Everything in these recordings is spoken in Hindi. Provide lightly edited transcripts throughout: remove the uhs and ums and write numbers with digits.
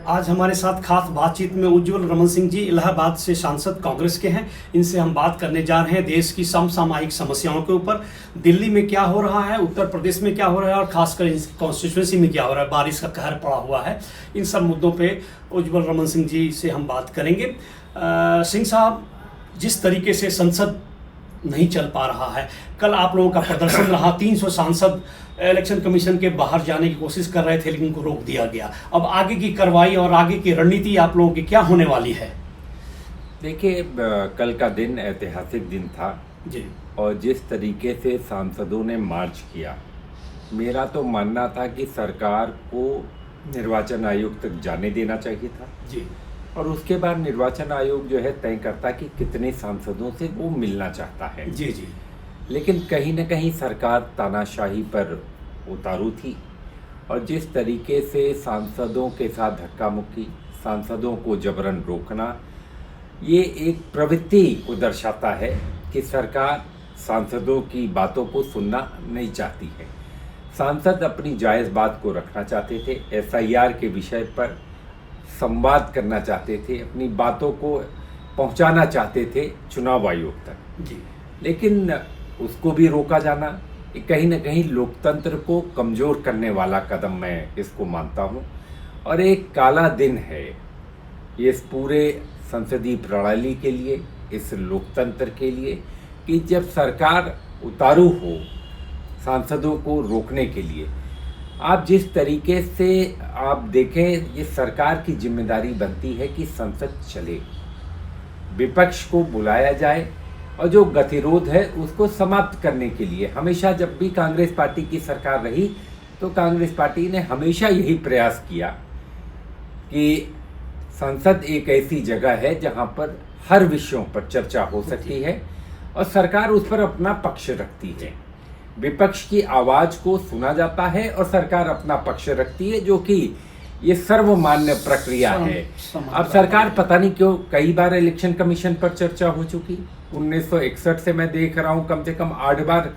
आज हमारे साथ खास बातचीत में उज्जवल रमन सिंह जी इलाहाबाद से सांसद कांग्रेस के हैं। इनसे हम बात करने जा रहे हैं देश की समसामयिक समस्याओं के ऊपर। दिल्ली में क्या हो रहा है, उत्तर प्रदेश में क्या हो रहा है और खासकर इस कॉन्स्टिट्यूंसी में क्या हो रहा है, बारिश का कहर पड़ा हुआ है। इन सब मुद्दों पे उज्जवल रमन सिंह जी से हम बात करेंगे। सिंह साहब, जिस तरीके से संसद नहीं चल पा रहा है, कल आप लोगों का प्रदर्शन रहा, 300 सांसद इलेक्शन कमीशन के बाहर जाने की कोशिश कर रहे थे लेकिन उनको रोक दिया गया। अब आगे की कार्रवाई और आगे की रणनीति आप लोगों की क्या होने वाली है? देखिए, कल का दिन ऐतिहासिक दिन था जी। और जिस तरीके से सांसदों ने मार्च किया, मेरा तो मानना था कि सरकार को निर्वाचन आयोग तक जाने देना चाहिए था जी। और उसके बाद निर्वाचन आयोग जो है तय करता कि कितने सांसदों से वो मिलना चाहता है। जी जी। लेकिन कहीं न कहीं सरकार तानाशाही पर उतारू थी और जिस तरीके से सांसदों के साथ धक्का मुक्की, सांसदों को जबरन रोकना, ये एक प्रवृत्ति को दर्शाता है कि सरकार सांसदों की बातों को सुनना नहीं चाहती है। सांसद अपनी जायज़ बात को रखना चाहते थे, एसआईआर के विषय पर संवाद करना चाहते थे, अपनी बातों को पहुंचाना चाहते थे चुनाव आयोग तक जी। लेकिन उसको भी रोका जाना ये कहीं न कहीं लोकतंत्र को कमज़ोर करने वाला कदम मैं इसको मानता हूं और एक काला दिन है ये इस पूरे संसदीय प्रणाली के लिए, इस लोकतंत्र के लिए, कि जब सरकार उतारू हो सांसदों को रोकने के लिए। आप जिस तरीके से आप देखें, ये सरकार की जिम्मेदारी बनती है कि संसद चले, विपक्ष को बुलाया जाए और जो गतिरोध है उसको समाप्त करने के लिए। हमेशा जब भी कांग्रेस पार्टी की सरकार रही तो कांग्रेस पार्टी ने हमेशा यही प्रयास किया कि संसद एक ऐसी जगह है जहां पर हर विषयों पर चर्चा हो सकती है और सरकार उस पर अपना पक्ष रखती है। विपक्ष की आवाज को सुना जाता है और सरकार अपना पक्ष रखती है, जो कि ये सर्वमान्य प्रक्रिया है। अब सरकार पता नहीं क्यों कई बार इलेक्शन कमीशन पर चर्चा हो चुकी, 1961 से मैं देख रहा हूं कम से कम 8 बार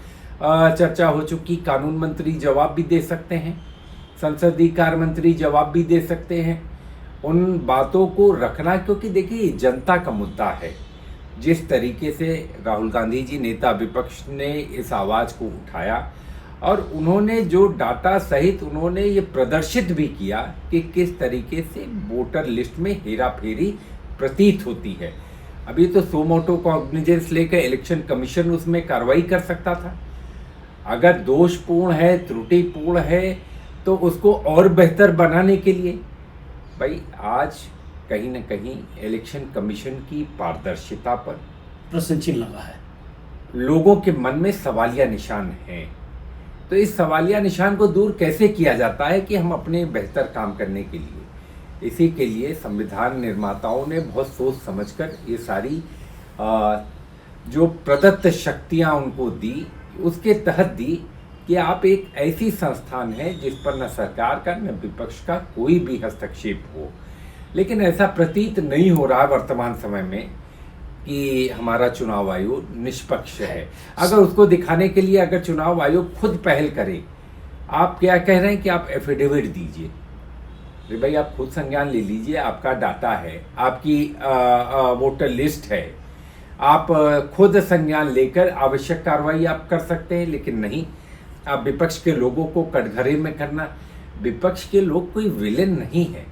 चर्चा हो चुकी। कानून मंत्री जवाब भी दे सकते हैं, संसदीय कार्य मंत्री जवाब भी दे सकते हैं। उन बातों को रखना, क्योंकि देखिए जनता का मुद्दा है। जिस तरीके से राहुल गांधी जी नेता विपक्ष ने इस आवाज़ को उठाया और उन्होंने जो डाटा सहित उन्होंने ये प्रदर्शित भी किया कि किस तरीके से वोटर लिस्ट में हेरा फेरी प्रतीत होती है। अभी तो सो मोटो कॉग्निजेंस लेकर इलेक्शन कमीशन उसमें कार्रवाई कर सकता था। अगर दोषपूर्ण है, त्रुटिपूर्ण है, तो उसको और बेहतर बनाने के लिए भाई आज कहीं न कहीं इलेक्शन कमीशन की पारदर्शिता पर प्रश्न चिन्ह लगा है, लोगों के मन में सवालिया निशान हैं। तो इस सवालिया निशान को दूर कैसे किया जाता है कि हम अपने बेहतर काम करने के लिए, इसी के लिए संविधान निर्माताओं ने बहुत सोच समझकर ये सारी जो प्रदत्त शक्तियां उनको दी, उसके तहत दी कि आप एक ऐसी संस्थान है जिस पर न सरकार का न विपक्ष का कोई भी हस्तक्षेप हो। लेकिन ऐसा प्रतीत नहीं हो रहा वर्तमान समय में कि हमारा चुनाव आयोग निष्पक्ष है। अगर उसको दिखाने के लिए अगर चुनाव आयोग खुद पहल करे, आप क्या कह रहे हैं कि आप एफिडेविट दीजिए, अरे भाई आप खुद संज्ञान ले लीजिए, आपका डाटा है, आपकी वोटर लिस्ट है, आप खुद संज्ञान लेकर आवश्यक कार्रवाई आप कर सकते हैं। लेकिन नहीं, आप विपक्ष के लोगों को कटघरे में करना। विपक्ष के लोग कोई विलेन नहीं है,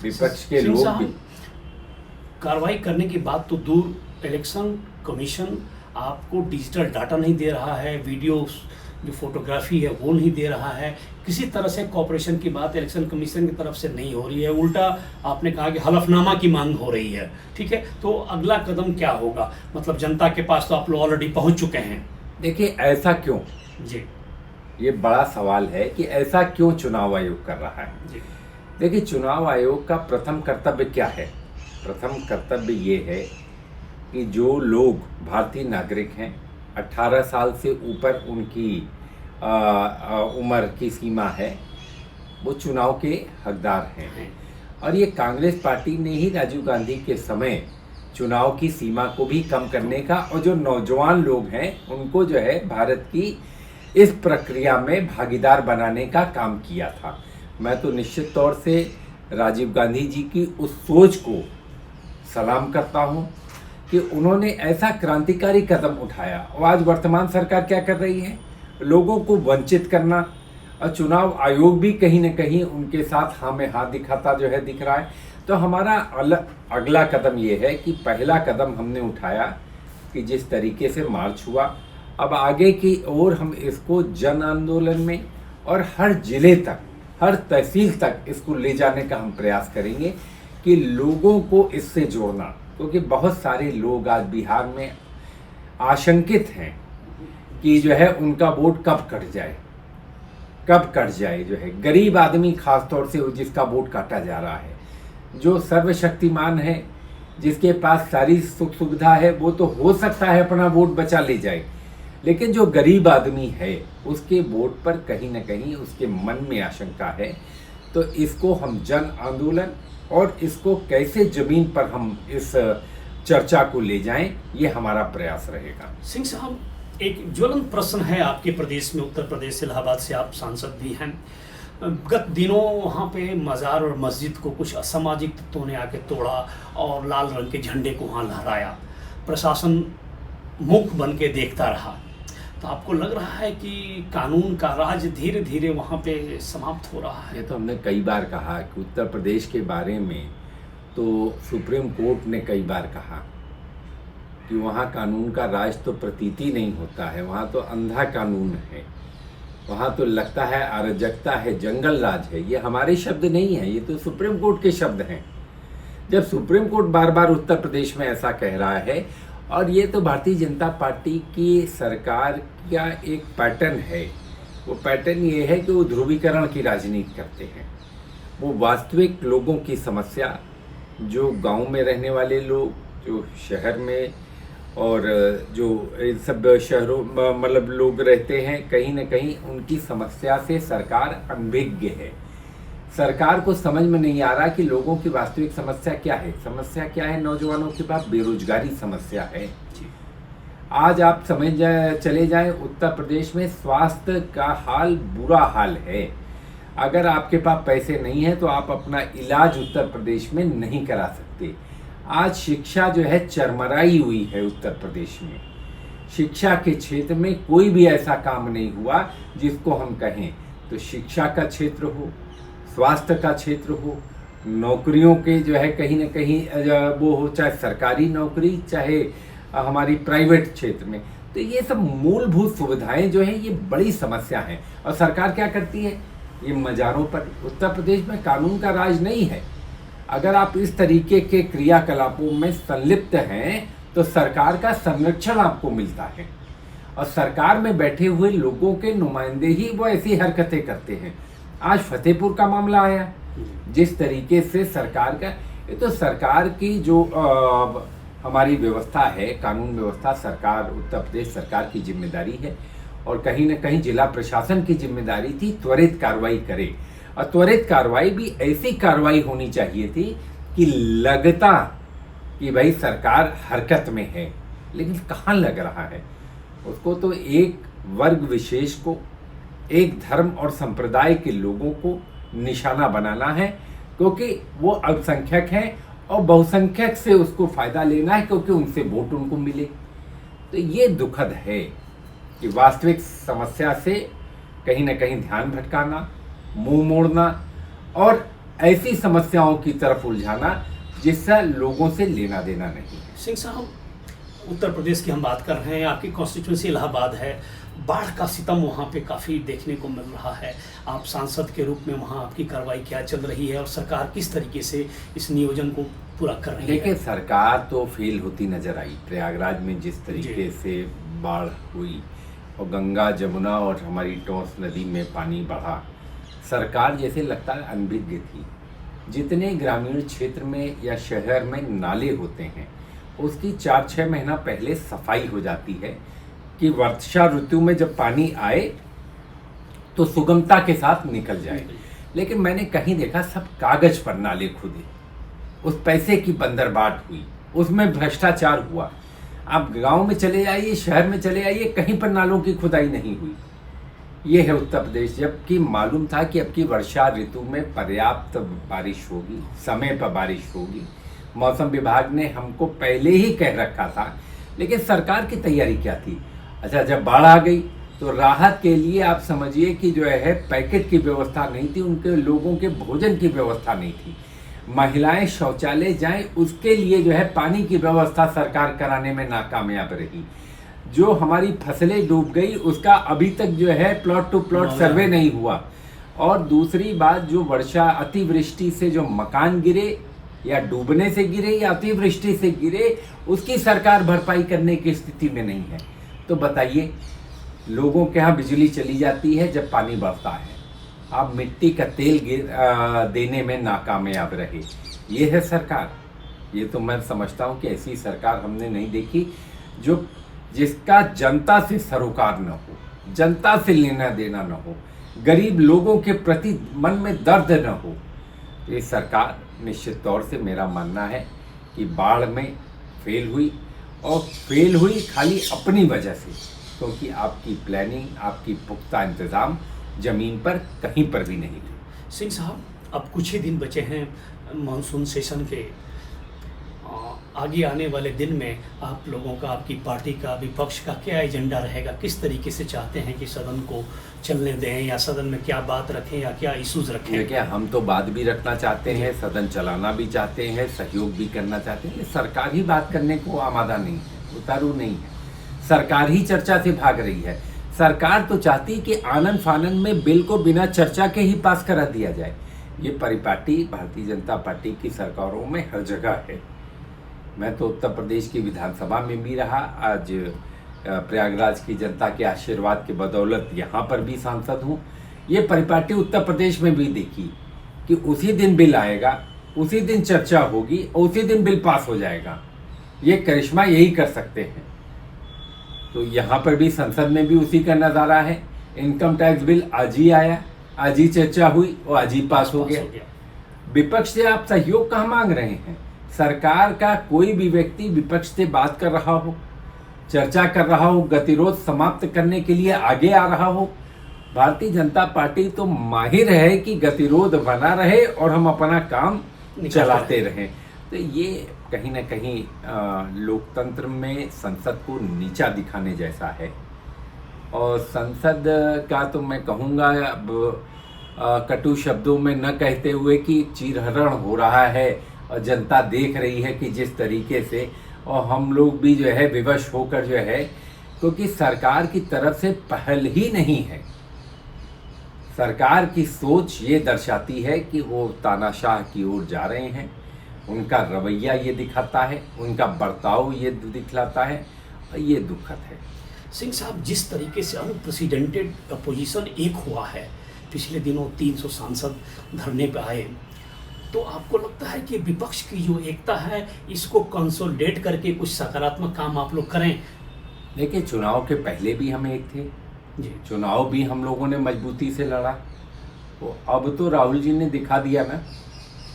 विपक्ष के लोग भी कार्रवाई करने की बात तो दूर, इलेक्शन कमीशन आपको डिजिटल डाटा नहीं दे रहा है, वीडियो जो फोटोग्राफी है वो नहीं दे रहा है, किसी तरह से कॉपरेशन की बात इलेक्शन कमीशन की तरफ से नहीं हो रही है। उल्टा आपने कहा कि हलफनामा की मांग हो रही है। ठीक है, तो अगला कदम क्या होगा? मतलब जनता के पास तो आप लोग ऑलरेडी पहुंच चुके हैं। देखिए ऐसा क्यों जी, ये बड़ा सवाल है कि ऐसा क्यों चुनाव आयोग कर रहा है। जी। देखिए चुनाव आयोग का प्रथम कर्तव्य क्या है? प्रथम कर्तव्य ये है कि जो लोग भारतीय नागरिक हैं, 18 साल से ऊपर उनकी उम्र की सीमा है, वो चुनाव के हकदार हैं। और ये कांग्रेस पार्टी ने ही राजीव गांधी के समय चुनाव की सीमा को भी कम करने का और जो नौजवान लोग हैं उनको जो है भारत की इस प्रक्रिया में भागीदार बनाने का काम किया था। मैं तो निश्चित तौर से राजीव गांधी जी की उस सोच को सलाम करता हूँ कि उन्होंने ऐसा क्रांतिकारी कदम उठाया। और आज वर्तमान सरकार क्या कर रही है, लोगों को वंचित करना, और चुनाव आयोग भी कहीं न कहीं उनके साथ हाँ में हाथ दिखाता जो है दिख रहा है। तो हमारा अगला कदम ये है कि पहला कदम हमने उठाया कि जिस तरीके से मार्च हुआ, अब आगे की ओर हम इसको जन आंदोलन में और हर जिले तक, हर तहसील तक इसको ले जाने का हम प्रयास करेंगे कि लोगों को इससे जोड़ना, क्योंकि बहुत सारे लोग आज बिहार में आशंकित हैं कि जो है उनका वोट कब कट जाए जो है। गरीब आदमी खास तौर से जिसका वोट काटा जा रहा है, जो सर्वशक्तिमान है, जिसके पास सारी सुख सुविधा है, वो तो हो सकता है अपना वोट बचा ले जाए, लेकिन जो गरीब आदमी है उसके वोट पर कहीं ना कहीं उसके मन में आशंका है। तो इसको हम जन आंदोलन और इसको कैसे जमीन पर हम इस चर्चा को ले जाएं, ये हमारा प्रयास रहेगा। सिंह साहब, एक ज्वलंत प्रश्न है आपके प्रदेश में, उत्तर प्रदेश इलाहाबाद से आप सांसद भी हैं। गत दिनों वहाँ पे मज़ार और मस्जिद को कुछ असामाजिक तत्वों ने आके तोड़ा और लाल रंग के झंडे को वहाँ लहराया। प्रशासन मूक बन के देखता रहा। तो आपको लग रहा है कि कानून का राज धीरे धीरे वहाँ पे समाप्त हो रहा है? ये तो हमने कई बार कहा कि उत्तर प्रदेश के बारे में तो सुप्रीम कोर्ट ने कई बार कहा कि वहाँ कानून का राज तो प्रतीति नहीं होता है, वहाँ तो अंधा कानून है, वहाँ तो लगता है अराजकता है, जंगल राज है। ये हमारे शब्द नहीं है, ये तो सुप्रीम कोर्ट के शब्द हैं। जब सुप्रीम कोर्ट बार बार उत्तर प्रदेश में ऐसा कह रहा है, और ये तो भारतीय जनता पार्टी की सरकार का एक पैटर्न है, वो पैटर्न ये है कि वो ध्रुवीकरण की राजनीति करते हैं। वो वास्तविक लोगों की समस्या, जो गांव में रहने वाले लोग, जो शहर में और जो सब शहरों मतलब लोग रहते हैं, कहीं ना कहीं उनकी समस्या से सरकार अनभिज्ञ है। सरकार को समझ में नहीं आ रहा कि लोगों की वास्तविक समस्या क्या है। समस्या क्या है? नौजवानों के पास बेरोजगारी समस्या है। आज आप चले जाएं, उत्तर प्रदेश में स्वास्थ्य का हाल बुरा हाल है। अगर आपके पास पैसे नहीं है तो आप अपना इलाज उत्तर प्रदेश में नहीं करा सकते। आज शिक्षा जो है चरमराई हुई है उत्तर प्रदेश में। शिक्षा के क्षेत्र में कोई भी ऐसा काम नहीं हुआ जिसको हम कहें। तो शिक्षा का क्षेत्र हो, स्वास्थ्य का क्षेत्र हो, नौकरियों के जो है कहीं ना कहीं वो हो, चाहे सरकारी नौकरी चाहे हमारी प्राइवेट क्षेत्र में, तो ये सब मूलभूत सुविधाएं जो हैं ये बड़ी समस्या हैं। और सरकार क्या करती है? ये मज़ारों पर। उत्तर प्रदेश में कानून का राज नहीं है। अगर आप इस तरीके के क्रियाकलापों में संलिप्त हैं तो सरकार का संरक्षण आपको मिलता है, और सरकार में बैठे हुए लोगों के नुमाइंदे ही वो ऐसी हरकतें करते हैं। आज फतेहपुर का मामला आया, जिस तरीके से सरकार का, ये तो सरकार की जो हमारी व्यवस्था है, कानून व्यवस्था, सरकार, उत्तर प्रदेश सरकार की जिम्मेदारी है, और कहीं ना कहीं जिला प्रशासन की जिम्मेदारी थी त्वरित कार्रवाई करे। और त्वरित कार्रवाई भी ऐसी कार्रवाई होनी चाहिए थी कि लगता कि भाई सरकार हरकत में है, लेकिन कहाँ लग रहा है। उसको तो एक वर्ग विशेष को, एक धर्म और संप्रदाय के लोगों को निशाना बनाना है, क्योंकि वो अल्पसंख्यक हैं और बहुसंख्यक से उसको फायदा लेना है, क्योंकि उनसे वोट उनको मिले। तो ये दुखद है कि वास्तविक समस्या से कहीं ना कहीं ध्यान भटकाना, मुंह मोड़ना और ऐसी समस्याओं की तरफ उलझाना जिससे लोगों से लेना देना नहीं है। सिंह साहब, उत्तर प्रदेश की हम बात कर रहे हैं, आपकी कॉन्स्टिट्यूंसी इलाहाबाद है। बाढ़ का सितम वहाँ पे काफ़ी देखने को मिल रहा है। आप सांसद के रूप में वहाँ आपकी कार्रवाई क्या चल रही है और सरकार किस तरीके से इस नियोजन को पूरा कर रही है? देखिए, सरकार तो फेल होती नजर आई। प्रयागराज में जिस तरीके से बाढ़ हुई और गंगा, जमुना और हमारी टोंस नदी में पानी बढ़ा, सरकार जैसे लगता है अनभिज्ञ थी। जितने ग्रामीण क्षेत्र में या शहर में नाले होते हैं उसकी 4-6 महीना पहले सफाई हो जाती है कि वर्षा ऋतु में जब पानी आए तो सुगमता के साथ निकल जाए। लेकिन मैंने कहीं देखा सब कागज पर नाले खुदे, उस पैसे की बंदरबाट हुई, उसमें भ्रष्टाचार हुआ। आप गांव में चले जाइए, शहर में चले आइए, कहीं पर नालों की खुदाई नहीं हुई। ये है उत्तर प्रदेश। जबकि मालूम था कि अब की वर्षा ऋतु में पर्याप्त बारिश होगी, समय पर बारिश होगी, मौसम विभाग ने हमको पहले ही कह रखा था, लेकिन सरकार की तैयारी क्या थी? अच्छा, जब बाढ़ आ गई तो राहत के लिए आप समझिए कि जो है पैकेट की व्यवस्था नहीं थी, उनके लोगों के भोजन की व्यवस्था नहीं थी, महिलाएं शौचालय जाएं उसके लिए जो है पानी की व्यवस्था सरकार कराने में नाकामयाब रही। जो हमारी फसलें डूब गई उसका अभी तक जो है प्लॉट टू प्लॉट सर्वे नहीं हुआ। और दूसरी बात, जो वर्षा अतिवृष्टि से जो मकान गिरे या डूबने से गिरे या अतिवृष्टि से गिरे, उसकी सरकार भरपाई करने की स्थिति में नहीं है। तो बताइए, लोगों के यहाँ बिजली चली जाती है जब पानी बढ़ता है, आप मिट्टी का तेल देने में नाकामयाब रहे। ये है सरकार। ये तो मैं समझता हूँ कि ऐसी सरकार हमने नहीं देखी जिसका जनता से सरोकार न हो, जनता से लेना देना न हो, गरीब लोगों के प्रति मन में दर्द न हो। ये सरकार निश्चित तौर से मेरा मानना है कि बाढ़ में फेल हुई, और फेल हुई खाली अपनी वजह से, क्योंकि आपकी प्लानिंग, आपकी पुख्ता इंतज़ाम ज़मीन पर कहीं पर भी नहीं थे। सिंह साहब, अब कुछ ही दिन बचे हैं मानसून सेशन के। आगे आने वाले दिन में आप लोगों का, आपकी पार्टी का, विपक्ष का क्या एजेंडा रहेगा? किस तरीके से चाहते हैं कि सदन को चलने दें, या सदन में क्या बात रखें या क्या इश्यूज रखें? देखिए, हम तो बात भी रखना चाहते हैं, सदन चलाना भी चाहते हैं, सहयोग भी करना चाहते हैं। सरकार ही बात करने को आमादा नहीं है, उतारू नहीं है। सरकार ही चर्चा से भाग रही है। सरकार तो चाहती कि आनन फानन में बिल को बिना चर्चा के ही पास करा दिया जाए। ये परिपाटी भारतीय जनता पार्टी की सरकारों में हर जगह है। मैं तो उत्तर प्रदेश की विधानसभा में भी रहा, आज प्रयागराज की जनता के आशीर्वाद के बदौलत यहाँ पर भी सांसद हूँ। ये परिपाटी उत्तर प्रदेश में भी देखी कि उसी दिन बिल आएगा, उसी दिन चर्चा होगी और उसी दिन बिल पास हो जाएगा। ये करिश्मा यही कर सकते हैं। तो यहाँ पर भी संसद में भी उसी का नज़ारा है। इनकम टैक्स बिल आज ही आया, आज ही चर्चा हुई और आज ही पास हो गया। विपक्ष से आप सहयोग कहाँ मांग रहे हैं? सरकार का कोई भी व्यक्ति विपक्ष से बात कर रहा हो, चर्चा कर रहा हो, गतिरोध समाप्त करने के लिए आगे आ रहा हो, भारतीय जनता पार्टी तो माहिर है कि गतिरोध बना रहे और हम अपना काम चलाते रहें। तो ये कहीं ना कहीं लोकतंत्र में संसद को नीचा दिखाने जैसा है। और संसद का तो मैं कहूँगा अब कटु शब्दों में न कहते हुए कि चीरहरण हो रहा है और जनता देख रही है कि जिस तरीके से, और हम लोग भी जो है विवश होकर जो है, क्योंकि सरकार की तरफ से पहल ही नहीं है। सरकार की सोच ये दर्शाती है कि वो तानाशाह की ओर जा रहे हैं। उनका रवैया ये दिखाता है, उनका बर्ताव ये दिखलाता है, और ये दुखद है। सिंह साहब, जिस तरीके से अनप्रेसिडेंटेड अपोजिशन एक हुआ है, पिछले दिनों 300 सांसद धरने पे आए, तो आपको लगता है कि विपक्ष की जो एकता है इसको कंसोलिडेट करके कुछ सकारात्मक काम आप लोग करें? देखिए, चुनाव के पहले भी हम एक थे जी, चुनाव भी हम लोगों ने मजबूती से लड़ा। तो अब तो राहुल जी ने दिखा दिया ना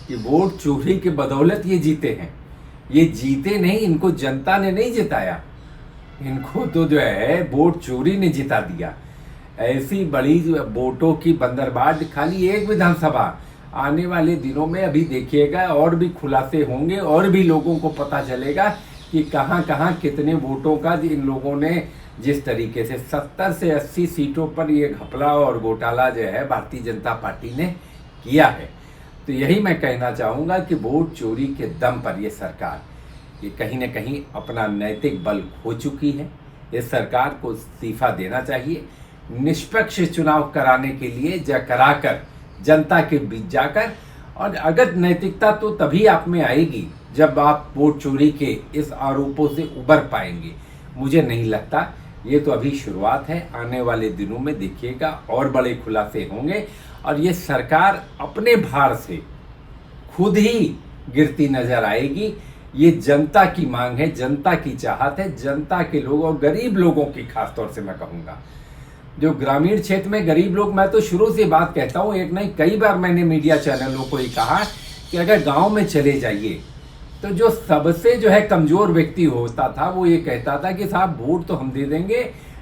कि वोट चोरी के बदौलत ये जीते हैं। ये जीते नहीं, इनको जनता ने नहीं जिताया, इनको तो जो है वोट चोरी ने जिता दिया। ऐसी बड़ी वोटों की बंदरबाट खाली एक विधानसभा। आने वाले दिनों में अभी देखिएगा और भी खुलासे होंगे और भी लोगों को पता चलेगा कि कहां कहां कितने वोटों का इन लोगों ने, जिस तरीके से 70 से 80 सीटों पर ये घपला और घोटाला जो है भारतीय जनता पार्टी ने किया है। तो यही मैं कहना चाहूँगा कि वोट चोरी के दम पर ये सरकार ये कहीं न कहीं अपना नैतिक बल खो चुकी है। इस सरकार को इस्तीफा देना चाहिए। निष्पक्ष चुनाव कराने के लिए कराकर जनता के बीच जाकर, और अगर नैतिकता तो तभी आप में आएगी जब आप वोट चोरी के इस आरोपों से उबर पाएंगे। मुझे नहीं लगता, ये तो अभी शुरुआत है। आने वाले दिनों में देखिएगा और बड़े खुलासे होंगे और ये सरकार अपने भार से खुद ही गिरती नजर आएगी। ये जनता की मांग है, जनता की चाहत है, जनता के लोग और गरीब लोगों की, खासतौर से मैं कहूँगा जो ग्रामीण क्षेत्र में गरीब लोग। मैं तो शुरू से बात कहता हूँ, एक नहीं कई बार मैंने मीडिया चैनलों को ही कहा कि अगर गांव में चले जाइए तो जो सबसे जो है कमज़ोर व्यक्ति होता था वो ये कहता था कि साहब वोट तो हम दे देंगे,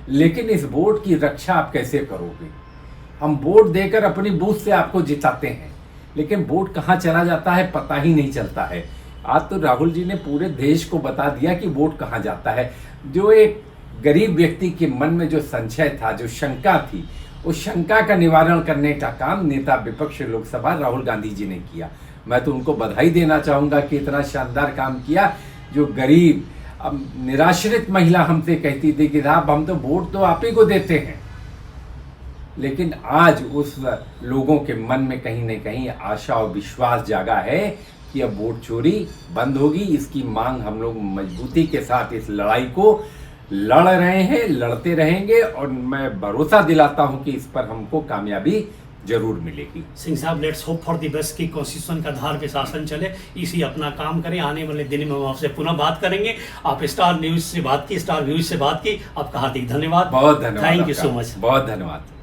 लेकिन इस वोट की रक्षा आप कैसे करोगे? हम वोट देकर अपनी बूथ से आपको जिताते हैं, लेकिन वोट कहाँ चला जाता है पता ही नहीं चलता है। आज तो राहुल जी ने पूरे देश को बता दिया कि वोट कहाँ जाता है। जो एक गरीब व्यक्ति के मन में जो संशय था, जो शंका थी, उस शंका का निवारण करने का काम नेता विपक्ष लोकसभा राहुल गांधी जी ने किया। मैं तो उनको बधाई देना चाहूँगा कि इतना शानदार काम किया। जो गरीब अब निराश्रित महिला हमसे कहती थी कि साहब हम तो वोट तो आप ही को देते हैं, लेकिन आज उस लोगों के मन में कहीं न कहीं आशा और विश्वास जागा है कि अब वोट चोरी बंद होगी। इसकी मांग हम लोग मजबूती के साथ इस लड़ाई को लड़ रहे हैं, लड़ते रहेंगे, और मैं भरोसा दिलाता हूं कि इस पर हमको कामयाबी जरूर मिलेगी। सिंह साहब, let's hope for the best की कॉन्स्टिट्यूशन का आधार पे शासन चले, इसी अपना काम करें। आने वाले दिन में हम आपसे पुनः बात करेंगे। आप स्टार न्यूज से बात की, स्टार व्यूज से बात की, आपका हार्दिक धन्यवाद। बहुत धन्यवाद, थैंक यू सो मच। बहुत धन्यवाद।